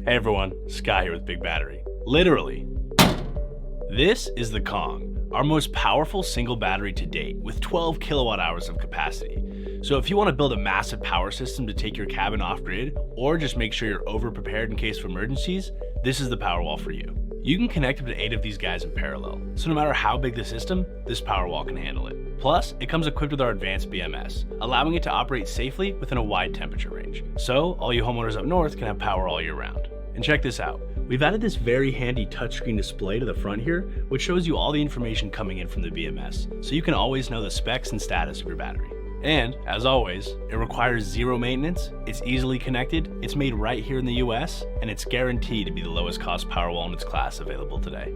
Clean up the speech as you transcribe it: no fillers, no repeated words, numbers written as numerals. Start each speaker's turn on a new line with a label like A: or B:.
A: Hey everyone, Sky here with Big Battery. Literally. This is the Kong, our most powerful single battery to date with 12 kilowatt hours of capacity. So if you want to build a massive power system to take your cabin off-grid, or just make sure you're over-prepared in case of emergencies, this is the Powerwall for you. You can connect up to 8 of these guys in parallel, so no matter how big the system, this Powerwall can handle it. Plus, it comes equipped with our advanced BMS, allowing it to operate safely within a wide temperature range. So all you homeowners up north can have power all year round. And check this out. We've added this very handy touchscreen display to the front here, which shows you all the information coming in from the BMS, so you can always know the specs and status of your battery. And, as always, it requires zero maintenance, it's easily connected, it's made right here in the US, and it's guaranteed to be the lowest cost Powerwall in its class available today.